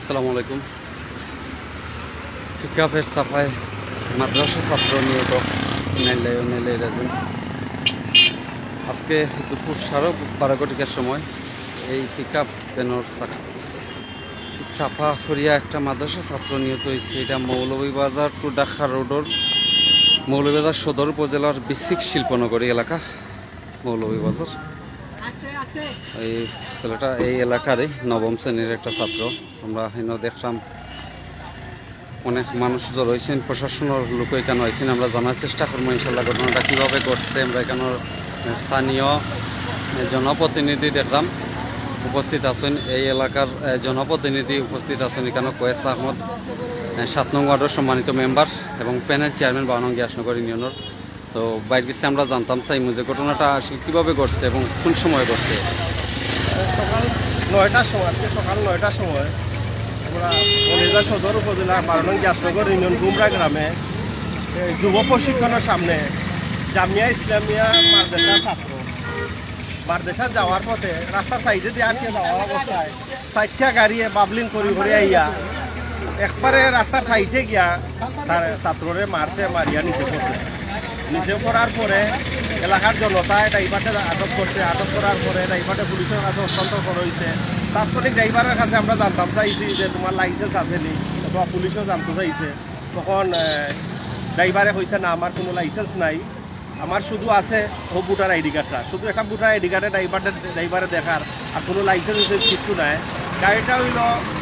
আসসালামু আলাইকুম। পিকআপের চাপায় মাদ্রাসা ছাত্র নিহত রাজন। আজকে দুপুর 12:30টার সময় এই পিকআপ ভ্যানের চাপা ফরিয়া একটা মাদ্রাসা ছাত্র নিহত হয়েছে। এটা মৌলভীবাজার টু ঢাকা রোডের মৌলভীবাজার সদর উপজেলার বিসিক শিল্পনগরী এলাকা মৌলভীবাজার। এই ছেলেটা এই এলাকারই নবম শ্রেণীর একটা ছাত্র। আমরা এখানে দেখলাম অনেক মানুষ জড় হয়েছেন, প্রশাসনের লোক এখানে হয়েছেন। আমরা জানার চেষ্টা করবো ইনশাল্লাহ ঘটনাটা কীভাবে ঘটছে। আমরা এখানের স্থানীয় জনপ্রতিনিধি দেখলাম উপস্থিত আছেন, এই এলাকার জনপ্রতিনিধি উপস্থিত আছেন। এখানে কয়েস আহমদ 7 নং ওয়ার্ডের সম্মানিত মেম্বার এবং প্যানেল চেয়ারম্যান 52 নং গ্যাসনগর ইউনিয়নের। তো বাইর কাছে আমরা জানতাম চাইমু যে ঘটনাটা আসলে কীভাবে ঘটছে এবং কোন সময় ঘটছে। সকাল 9টার সময়, আজকে সকাল 9টার সময় আমরা মৌলভীবাজার সদর উপজেলা 12 নং গ্যাসনগর ইউনিয়ন গুমরা গ্রামে যুব প্রশিক্ষণের সামনে জামিয়া ইসলামিয়া মাদ্রাসা যাওয়ার পথে রাস্তার সাইডে দিয়ে আটকে যাওয়া অবস্থায় 4টা গাড়ি বাবলিং করে আইয়া একবারে রাস্তার সাইডে গিয়া তার ছাত্ররে মারিয়া নিচে পড়ার পরে এলাকার জনতায় ড্রাইভারটা আটক করছে। আটক করার পরে ড্রাইভারটা পুলিশের কাছে হস্তান্তর করা হয়েছে। তাৎক্ষণিক ড্রাইভারের কাছে আমরা জানতাম চাইছি যে তোমার লাইসেন্স আছে নি, অথবা পুলিশও জানতে চাইছে। তখন ড্রাইভারে কইছে না, আমার কোনো লাইসেন্স নাই, আমার শুধু আছে ও ভোটার আইডি কার্ডটা, শুধু একটা ভোটার আইডি কার্ডে ড্রাইভারে দেখার, আর কোনো লাইসেন্স কিছু নাই। গাড়িটা হইল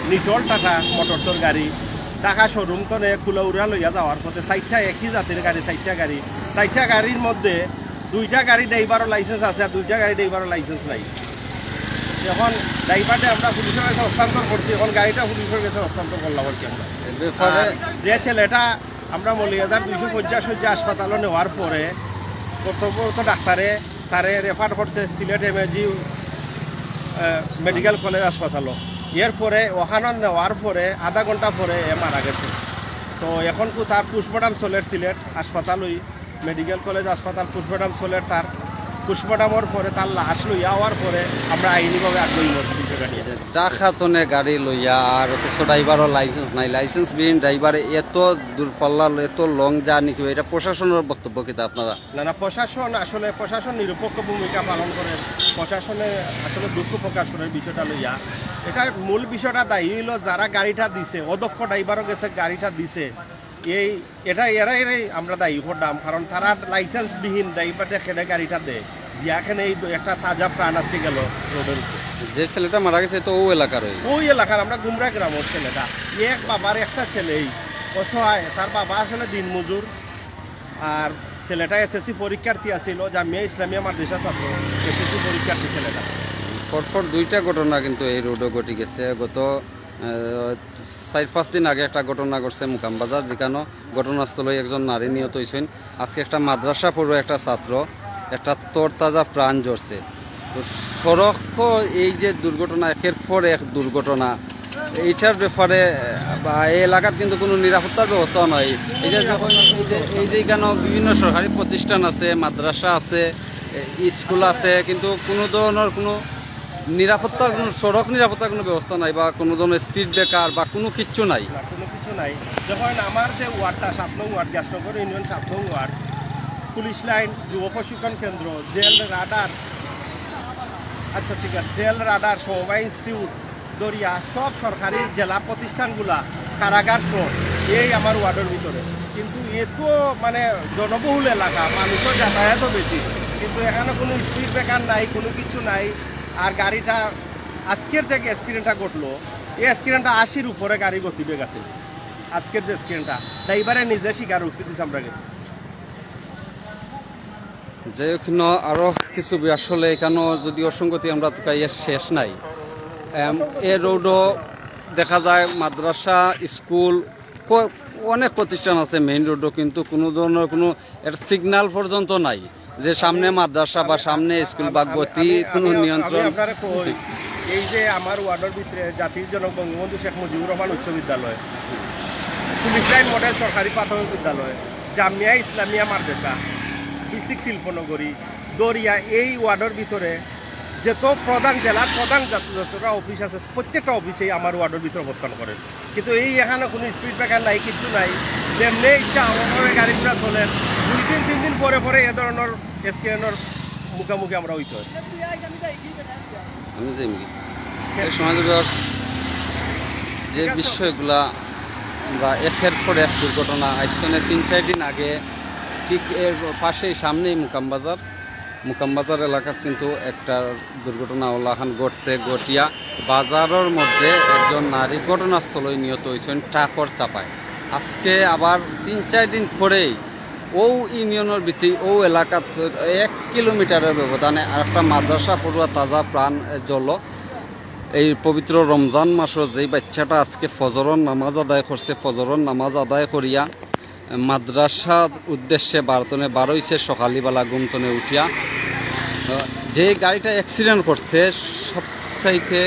নিটল টাটা মোটরসর গাড়ি। ঢাকা শোরুম তো কুলাউড়া লইয়া যাওয়ার পথে 4টা একই জাতের গাড়ি, 4টা গাড়ির মধ্যে 2টা গাড়ি ড্রাইভারও লাইসেন্স আছে আর 2টা গাড়ি ড্রাইভারও লাইসেন্স নাই। এখন ড্রাইভারটা আমরা পুলিশের কাছে হস্তান্তর করছি, এখন গাড়িটা পুলিশের কাছে হস্তান্তর করলাম আর কি। আমরা যে ছেলেটা আমরা মৌলভীবাজার 250 হাসপাতালে নেওয়ার পরে কর্তব্যরত ডাক্তারে তারে রেফার করছে সিলেট এমএজি মেডিকেল কলেজ হাসপাতালও। এরপরে ওখানে নেওয়ার পরে আধা ঘন্টা পরে মারা গেছে। তো এখন তো তার পুষ্পটাম চলের সিলেট হাসপাতাল ওই মেডিকেল কলেজ হাসপাতাল পুষ্পটাম চলের, তার পুষ্পটামর পরে তার লাশ লইয়া হওয়ার পরে আমরা আইনিভাবে আগ্রহী ডাকাতনে গাড়ি লইয়া আর অথচ ড্রাইভারও লাইসেন্স নাই। লাইসেন্সবিহীন ড্রাইভার এত দূরপাল্লা এত লং জার্নি কি এটা প্রশাসনের বক্তব্য কিনা আপনারা? না, প্রশাসন নিরপেক্ষ ভূমিকা পালন করে। প্রশাসনে আসলে দুঃখ প্রকাশ করে বিষয়টা লইয়া। এটার মূল বিষয়টা দায়ী হইল যারা গাড়িটা দিছে, অদক্ষ ড্রাইভারও গেছে গাড়িটা দিছে, এরাই আমরা দায়ী করতাম। কারণ তারা লাইসেন্সবিহীন ড্রাইভারটা খেলে গাড়িটা দেয় দিয়াখানে এই একটা তাজা প্রাণ আজকে গেল রোডের উপরে। যে ছেলেটা মারা গেছে তো ওই এলাকার আমরা গুমরা গ্রামের ছেলেটা। এক বাবার একটা ছেলেই অসহায়, তার বাবা আসলে দিনমজুর, আর ছেলেটা এসএসসি পরীক্ষার্থী আছিল, জামিয়া ইসলামিয়া মাদ্রাসা ছাত্র, এসএসসি পরীক্ষার্থী ছেলেটা। পরপর 2টা ঘটনা কিন্তু এই রোডে ঘটে গেছে। গত 4-5 দিন আগে একটা ঘটনা ঘটছে মোকামবাজার, যেখানে ঘটনাস্থলে একজন নারী নিহত হয়েছেন। আজকে একটা মাদ্রাসা পড়ুয়া একটা ছাত্র, একটা তরতাজা প্রাণ ঝরছে। তো সড়ক এই যে দুর্ঘটনা, একের পর এক দুর্ঘটনা, এইটার ব্যাপারে এই এলাকার কিন্তু কোনো নিরাপত্তার ব্যবস্থাও নয়। এই যে যখন এই যে এখানে বিভিন্ন সরকারি প্রতিষ্ঠান আছে, মাদ্রাসা আছে, স্কুল আছে, কিন্তু কোনো ধরনের কোনো নিরাপত্তার কোনো সড়ক নিরাপত্তার কোনো ব্যবস্থা নাই বা কোনো ধরনের স্পিড ব্রেকার বা কোনো কিচ্ছু নাই। যখন আমার যে ওয়ার্ডটা 7 নং ওয়ার্ড গ্যাসনগর ইউনিয়ন 7 নং ওয়ার্ড, পুলিশ লাইন, যুব প্রশিক্ষণ কেন্দ্র, জেল রাডার, জেল রাডার, সমবায় ইনস্টিটিউট, দরিয়া, সব সরকারি জেলা প্রতিষ্ঠানগুলা, কারাগার সব এই আমার ওয়ার্ডের ভিতরে। কিন্তু এত জনবহুল এলাকা, মানুষের যাতায়াতও বেশি, কিন্তু এখানে কোনো স্পিড ব্রেকার নাই, কোনো কিছু নাই। আর গাড়িটা আজকের যে অ্যাক্সিডেন্টটা ঘটলো, এই অ্যাক্সিডেন্টটা 80-র উপরে গাড়ি গতিবেগ আছে। আজকের যে অ্যাক্সিডেন্টটা ড্রাইভারে নিজে স্বীকার উঠতে দিচ্ছে আমরা গেছি। যে আরও কিছু আসলে এখানে যদি অসঙ্গতি আমরা তো শেষ নাই। এ রোডও দেখা যায় মাদ্রাসা, স্কুল, অনেক প্রতিষ্ঠান আছে মেইন রোডও, কিন্তু কোনো ধরনের কোনো একটা সিগন্যাল পর্যন্ত নাই যে সামনে মাদ্রাসা বা সামনে স্কুল বা গতি কোনো নিয়ন্ত্রণ। এই যে আমার ওয়ার্ডের ভিতরে জাতির জনক বঙ্গবন্ধু শেখ মুজিবুর রহমান উচ্চ বিদ্যালয়, পুলিশ লাইন মডেল সরকারি প্রাথমিক বিদ্যালয়, জামিয়া ইসলামিয়া মাদ্রাসা, বিসিক শিল্পনগরী, দরিয়া, এই ওয়ার্ডের ভিতরে যত প্রধান জেলার প্রধান যতটা অফিস আছে প্রত্যেকটা অফিসেই আমার ওয়ার্ডের ভিতরে অবস্থান করেন, কিন্তু এই এখানে কোনো স্পিড ব্রেকার নাই, কিছু নাই। যেমনি ইচ্ছা আমার গাড়িগুলো চলেন, 2-3 দিন পরে পরে এ ধরনের স্ক্যানের মুখোমুখি আমরা হইতে হয়। আমি সমাজ যে বিষয়গুলা আমরা একের পর এক দুর্ঘটনা, আজকে 3-4 দিন আগে ঠিক এর পাশেই সামনেই মুকামবাজার এলাকার কিন্তু একটা দুর্ঘটনা ওলাখান ঘটছে। গটিয়া বাজারের মধ্যে একজন নারী ঘটনাস্থলে নিহত হয়েছেন ট্রাকর চাপায়। আজকে আবার 3-4 দিন পরেই ও ইউনিয়নের ভিতরে ও এলাকার 1 কিলোমিটারের ব্যবধানে আর একটা মাদ্রাসা পড়ুয়া তাজা প্রাণ জ্বল। এই পবিত্র রমজান মাসের যেই বাচ্চাটা আজকে ফজরের নামাজ আদায় করছে, ফজরের নামাজ আদায় করিয়া মাদ্রাসার উদ্দেশ্যে বারতনে বারোইছে সকালবেলা ঘুমতনে উঠিয়া যে গাড়িটা অ্যাক্সিডেন্ট করছে, সবচাইতে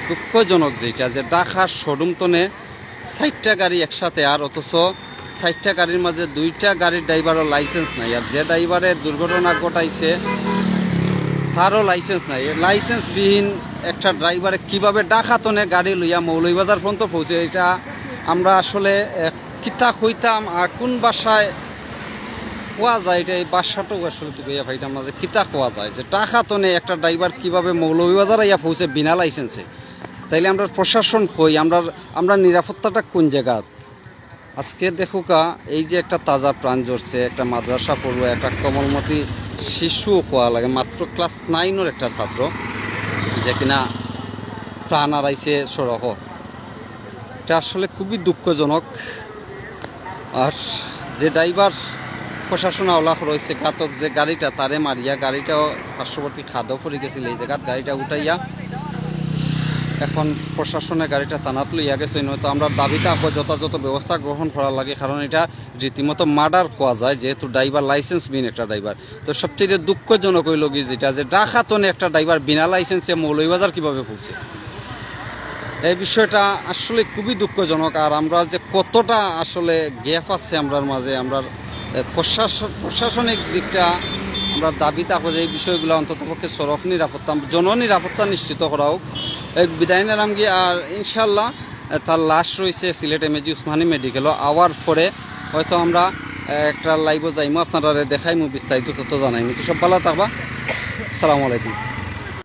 দুঃখজনক যেটা যে ঢাকার শোরুমতনে 4টা গাড়ি একসাথে, আর অথচ 4টা গাড়ির মাঝে 2টা গাড়ির ড্রাইভারের লাইসেন্স নাই, আর যে ড্রাইভারের দুর্ঘটনা ঘটাইছে তারও লাইসেন্স নাই। লাইসেন্সবিহীন একটা ড্রাইভারে কিভাবে ঢাকাতনে গাড়ি লইয়া মৌলভীবাজার পর্যন্ত পৌঁছে, এটা আমরা আসলে কিতা কইতাম আর কোন বাসায় কোয়া যায়, এটা এই বাসাটাও আসলে তো গিয়া ভাইটাম না যে কিতা কোয়া যায় যে ঢাকাতনে একটা ড্রাইভার কিভাবে মৌলভীবাজার ইয়া পৌঁছে বিনা লাইসেন্সে। তাইলে আমরা প্রশাসন কই, আমরা নিরাপত্তাটা কোন জায়গা? আজকে দেখুকা এই যে একটা তাজা প্রাণ জড়ছে, একটা মাদ্রাসা পড়ুয়া, একটা কমলমতি শিশু কোয়া লাগে, মাত্র ক্লাস 9-এর একটা ছাত্র, যে কিনা প্রাণ হারাইছে সড়ক। এটা আসলে খুবই দুঃখজনক। আর যে ড্রাইভার প্রশাসন আওলাখ রয়েছে, ঘাতক যে গাড়িটা তারে মারিয়া গাড়িটাও পার্শ্ববর্তী খাদও পড়ে গেছিল, এই জায়গাত গাড়িটা উঠাইয়া এখন প্রশাসনে গাড়িটা থানাত লইয়া গেছে। নয়তো আমরা দাবিতে আপো যথাযথ ব্যবস্থা গ্রহণ করা লাগে, কারণ এটা রীতিমতো মার্ডার কোয়া যায়, যেহেতু ড্রাইভার লাইসেন্সবিহীন একটা ড্রাইভার। তো সবচেয়ে দুঃখজনক হইল কি যেটা যে ঢাকাতনে একটা ড্রাইভার বিনা লাইসেন্সে মৌলভীবাজার কিভাবে পৌঁছে, এই বিষয়টা আসলে খুবই দুঃখজনক। আর আমরা যে কতটা আসলে গ্যাপ আছে আমরার মাঝে, আমরা প্রশাসনিক দিকটা আমরা দাবি থাকবো যে এই বিষয়গুলো অন্ততপক্ষে সড়ক নিরাপত্তা, জননিরাপত্তা নিশ্চিত করা হোক। এই বিদায় নিলাম গিয়ে, আর ইনশাল্লাহ তার লাশ রয়েছে সিলেট এমএজি উসমানী মেডিকেলও। আওয়ার পরে হয়তো আমরা একটা লাইভও যাইমো, আপনারা দেখাইমো, বিস্তারিত তথ্য জানাইমো। তো সব ভালো থাকবা, আসসালামু আলাইকুম।